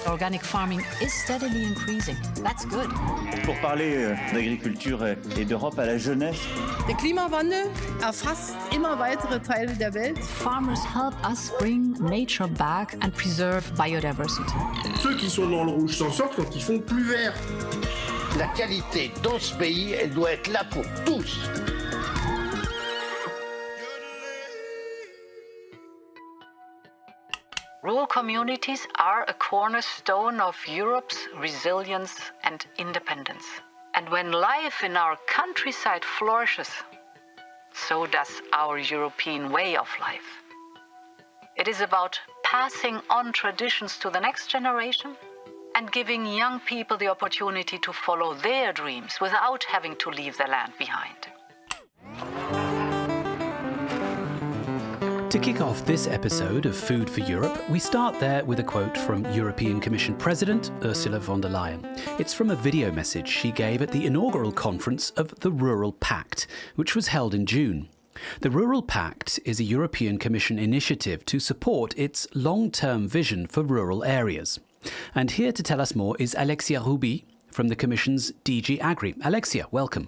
Organic farming is steadily increasing. That's good. Pour parler d'agriculture et d'Europe à la jeunesse. Der Klimawandel erfasst immer weitere Teile der Welt. Farmers help us bring nature back and preserve biodiversity. Ceux qui sont dans le rouge s'en sortent quand ils font plus vert. La qualité dans ce pays, elle doit être là pour tous. Rural communities are a cornerstone of Europe's resilience and independence. And when life in our countryside flourishes, so does our European way of life. It is about passing on traditions to the next generation and giving young people the opportunity to follow their dreams without having to leave their land behind. To kick off this episode of Food for Europe, we start there with a quote from European Commission President Ursula von der Leyen. It's from a video message she gave at the inaugural conference of the Rural Pact, which was held in June. The Rural Pact is a European Commission initiative to support its long-term vision for rural areas. And here to tell us more is Alexia Roubi from the Commission's DG Agri. Alexia, welcome.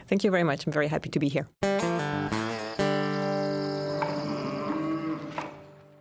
Thank you very much. I'm very happy to be here.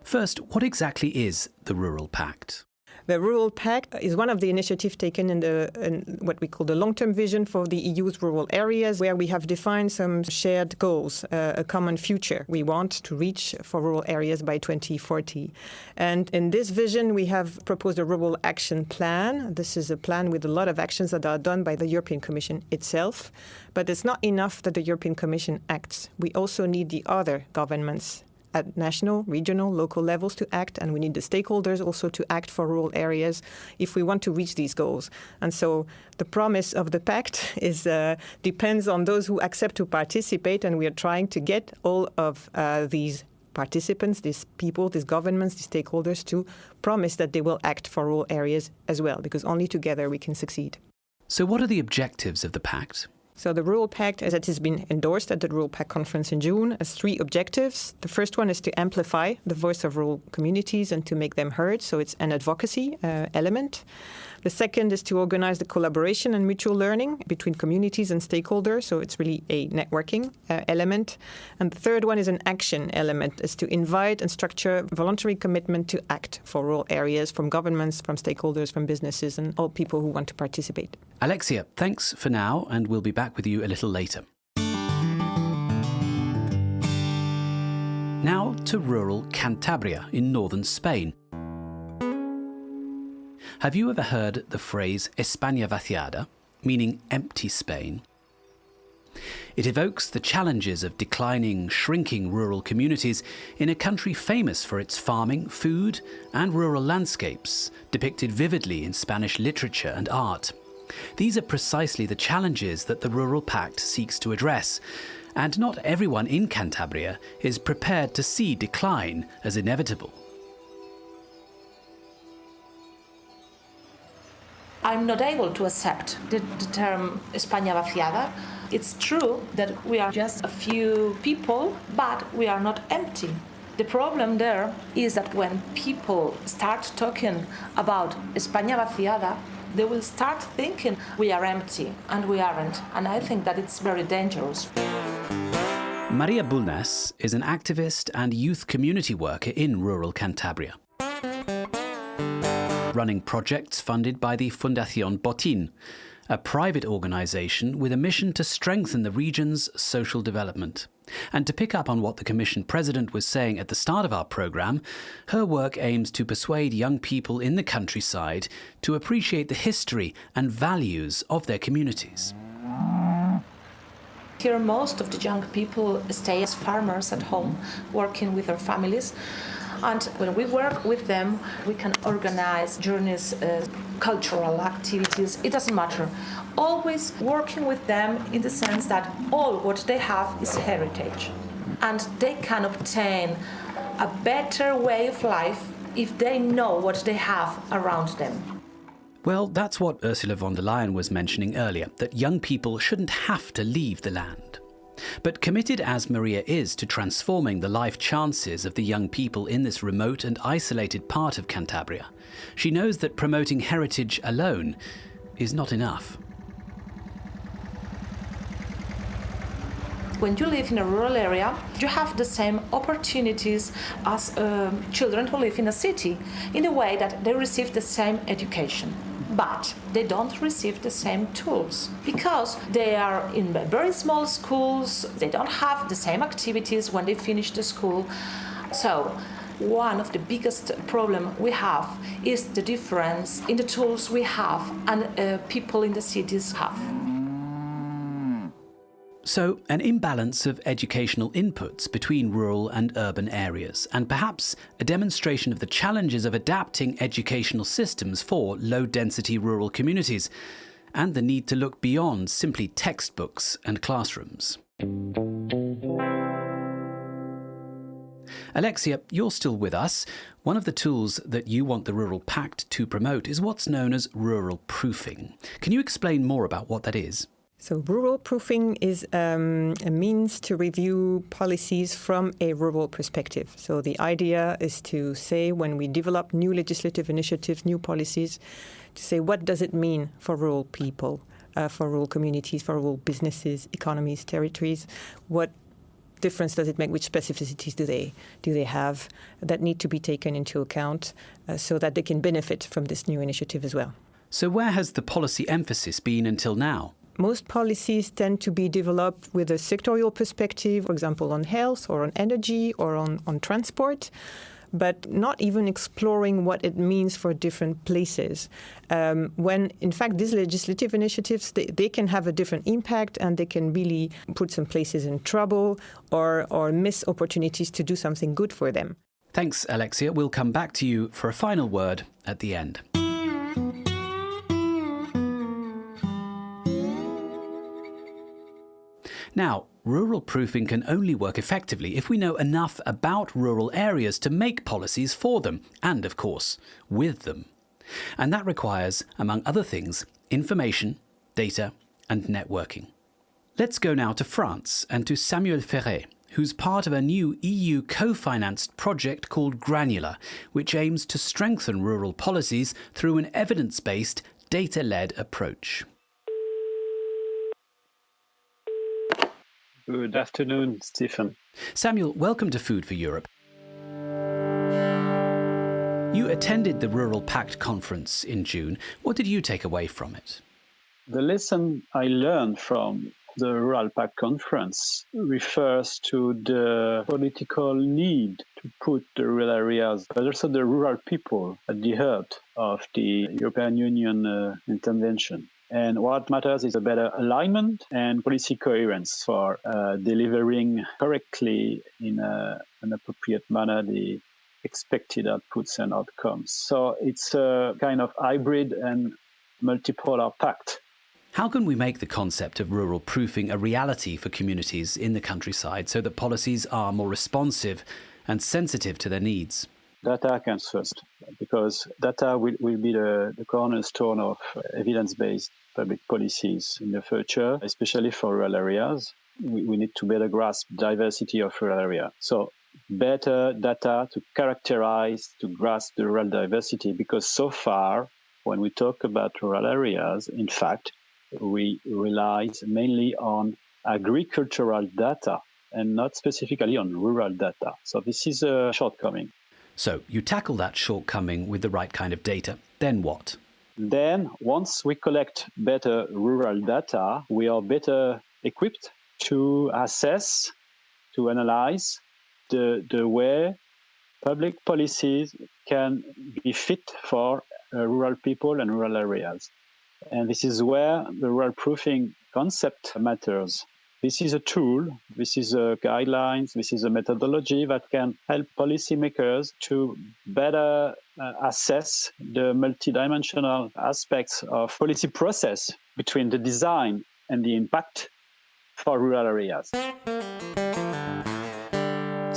First, what exactly is the Rural Pact? The Rural Pact is one of the initiatives taken in what we call the long-term vision for the EU's rural areas, where we have defined some shared goals, a common future we want to reach for rural areas by 2040. And in this vision, we have proposed a Rural Action Plan. This is a plan with a lot of actions that are done by the European Commission itself. But it's not enough that the European Commission acts. We also need the other governments at national, regional, local levels to act, and we need the stakeholders also to act for rural areas if we want to reach these goals. And so the promise of the pact is depends on those who accept to participate, and we are trying to get all of these participants, these people, these governments, these stakeholders to promise that they will act for rural areas as well, because only together we can succeed. So what are the objectives of the pact? So the Rural Pact, as it has been endorsed at the Rural Pact conference in June, has three objectives. The first one is to amplify the voice of rural communities and to make them heard. So it's an advocacy element. The second is to organize the collaboration and mutual learning between communities and stakeholders. So it's really a networking element. And the third one is an action element, is to invite and structure voluntary commitment to act for rural areas from governments, from stakeholders, from businesses, and all people who want to participate. Alexia, thanks for now, and we'll be back with you a little later. Now to rural Cantabria in northern Spain. Have you ever heard the phrase España vaciada, meaning empty Spain? It evokes the challenges of declining, shrinking rural communities in a country famous for its farming, food, and rural landscapes, depicted vividly in Spanish literature and art. These are precisely the challenges that the Rural Pact seeks to address, and not everyone in Cantabria is prepared to see decline as inevitable. I'm not able to accept the term España vaciada. It's true that we are just a few people, but we are not empty. The problem there is that when people start talking about España vaciada, they will start thinking we are empty, and we aren't. And I think that it's very dangerous. Maria Bulnes is an activist and youth community worker in rural Cantabria, running projects funded by the Fundación Botín, a private organisation with a mission to strengthen the region's social development. And to pick up on what the Commission President was saying at the start of our programme, her work aims to persuade young people in the countryside to appreciate the history and values of their communities. Here, most of the young people stay as farmers at home, working with their families. And when we work with them, we can organize journeys, cultural activities, it doesn't matter. Always working with them in the sense that all what they have is heritage. And they can obtain a better way of life if they know what they have around them. Well, that's what Ursula von der Leyen was mentioning earlier, that young people shouldn't have to leave the land. But committed as Maria is to transforming the life chances of the young people in this remote and isolated part of Cantabria, she knows that promoting heritage alone is not enough. When you live in a rural area, you have the same opportunities as children who live in a city, in a way that they receive the same education. But they don't receive the same tools because they are in very small schools, they don't have the same activities when they finish the school. So one of the biggest problems we have is the difference in the tools we have and people in the cities have. So, an imbalance of educational inputs between rural and urban areas, and perhaps a demonstration of the challenges of adapting educational systems for low-density rural communities, and the need to look beyond simply textbooks and classrooms. Alexia, you're still with us. One of the tools that you want the Rural Pact to promote is what's known as rural proofing. Can you explain more about what that is? So rural proofing is a means to review policies from a rural perspective. So the idea is to say, when we develop new legislative initiatives, new policies, to say what does it mean for rural people, for rural communities, for rural businesses, economies, territories. What difference does it make? Which specificities do they have that need to be taken into account so that they can benefit from this new initiative as well? So where has the policy emphasis been until now? Most policies tend to be developed with a sectorial perspective, for example, on health or on energy or on transport, but not even exploring what it means for different places. When, in fact, these legislative initiatives, they can have a different impact and they can really put some places in trouble or miss opportunities to do something good for them. Thanks, Alexia. We'll come back to you for a final word at the end. Now, rural proofing can only work effectively if we know enough about rural areas to make policies for them and, of course, with them. And that requires, among other things, information, data and networking. Let's go now to France and to Samuel Ferret, who's part of a new EU co-financed project called Granular, which aims to strengthen rural policies through an evidence-based, data-led approach. Good afternoon, Stephen. Samuel, welcome to Food for Europe. You attended the Rural Pact conference in June. What did you take away from it? The lesson I learned from the Rural Pact conference refers to the political need to put the rural areas, but also the rural people, at the heart of the European Union intervention. And what matters is a better alignment and policy coherence for delivering correctly in an appropriate manner the expected outputs and outcomes. So it's a kind of hybrid and multipolar pact. How can we make the concept of rural proofing a reality for communities in the countryside so that policies are more responsive and sensitive to their needs? Data comes first, because data will be the cornerstone of evidence-based public policies in the future, especially for rural areas. We need to better grasp diversity of rural area. So better data to characterize, to grasp the rural diversity, because so far, when we talk about rural areas, in fact, we rely mainly on agricultural data and not specifically on rural data. So this is a shortcoming. So you tackle that shortcoming with the right kind of data. Then what? Then, once we collect better rural data, we are better equipped to assess, to analyze the way public policies can be fit for rural people and rural areas. And this is where the rural proofing concept matters. This is a tool, this is a guidelines, this is a methodology that can help policymakers to better assess the multidimensional aspects of policy process between the design and the impact for rural areas.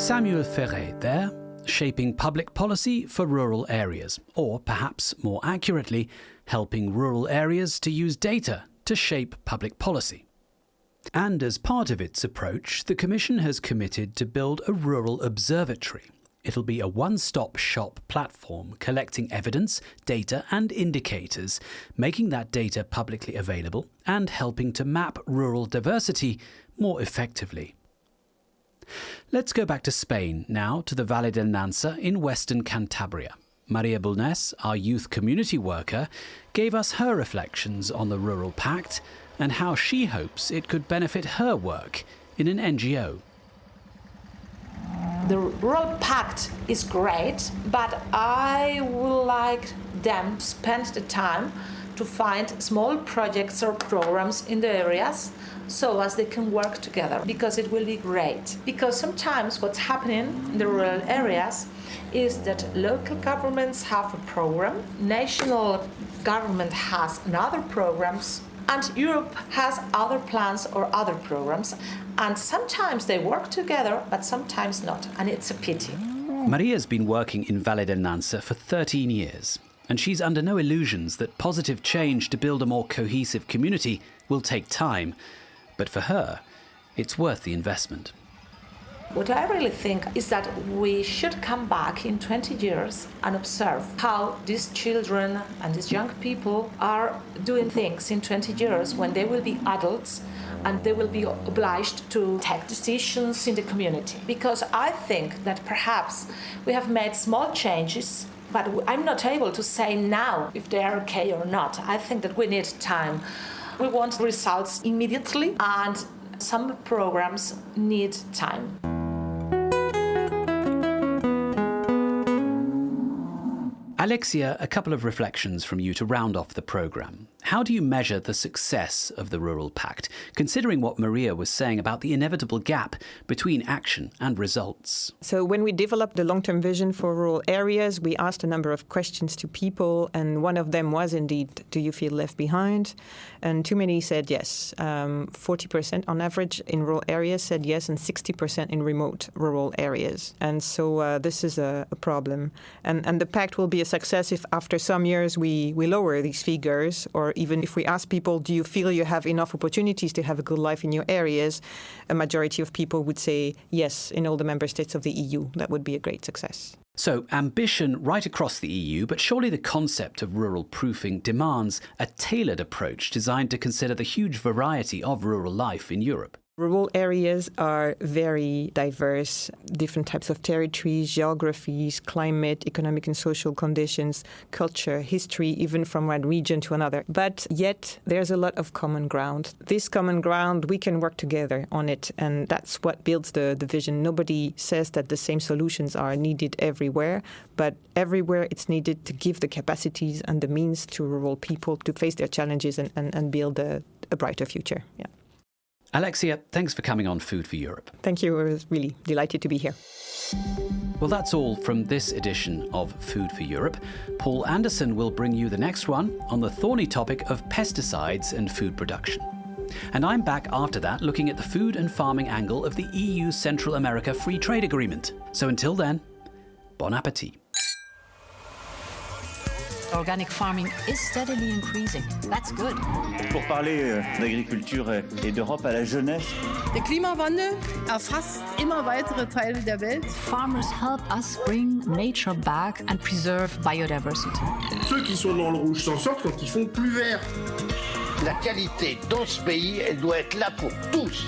Samuel Ferret there, shaping public policy for rural areas, or perhaps more accurately, helping rural areas to use data to shape public policy. And as part of its approach, the Commission has committed to build a rural observatory. It'll be a one-stop shop platform collecting evidence, data and indicators, making that data publicly available and helping to map rural diversity more effectively. Let's go back to Spain now, to the Valle del Nansa in western Cantabria. Maria Bulnes, our youth community worker, gave us her reflections on the Rural Pact and how she hopes it could benefit her work in an NGO. The Rural Pact is great, but I would like them to spend the time to find small projects or programs in the areas so as they can work together, because it will be great. Because sometimes what's happening in the rural areas is that local governments have a program, national government has another programs, and Europe has other plans or other programs. And sometimes they work together, but sometimes not, and it's a pity. Maria's been working in Valle del Nansa for 13 years, and she's under no illusions that positive change to build a more cohesive community will take time. But for her, it's worth the investment. What I really think is that we should come back in 20 years and observe how these children and these young people are doing things in 20 years when they will be adults and they will be obliged to take decisions in the community. Because I think that perhaps we have made small changes, but I'm not able to say now if they are okay or not. I think that we need time. We want results immediately, and some programs need time. Alexia, a couple of reflections from you to round off the programme. How do you measure the success of the Rural Pact, considering what Maria was saying about the inevitable gap between action and results? So when we developed the long-term vision for rural areas, we asked a number of questions to people, and one of them was indeed, do you feel left behind? And too many said yes. 40% on average in rural areas said yes, and 60% in remote rural areas. And so this is a problem. And the pact will be a success if after some years we lower these figures, or even if we ask people, do you feel you have enough opportunities to have a good life in your areas? A majority of people would say yes in all the member states of the EU. That would be a great success. So, ambition right across the EU, but surely the concept of rural proofing demands a tailored approach designed to consider the huge variety of rural life in Europe. Rural areas are very diverse, different types of territories, geographies, climate, economic and social conditions, culture, history, even from one region to another. But yet there's a lot of common ground. This common ground, we can work together on it, and that's what builds the vision. Nobody says that the same solutions are needed everywhere, but everywhere it's needed to give the capacities and the means to rural people to face their challenges and build a brighter future. Yeah. Alexia, thanks for coming on Food for Europe. Thank you. I was really delighted to be here. Well, that's all from this edition of Food for Europe. Paul Anderson will bring you the next one on the thorny topic of pesticides and food production. And I'm back after that looking at the food and farming angle of the EU Central America Free Trade Agreement. So until then, bon appétit. Organic farming is steadily increasing. That's good. Pour parler d'agriculture et d'Europe à la jeunesse. Der Klimawandel erfasst immer weitere Teile der Welt. Farmers help us bring nature back and preserve biodiversity. Ceux qui sont dans le rouge s'en sortent quand ils font plus vert. La qualité dans ce pays, elle doit être là pour tous.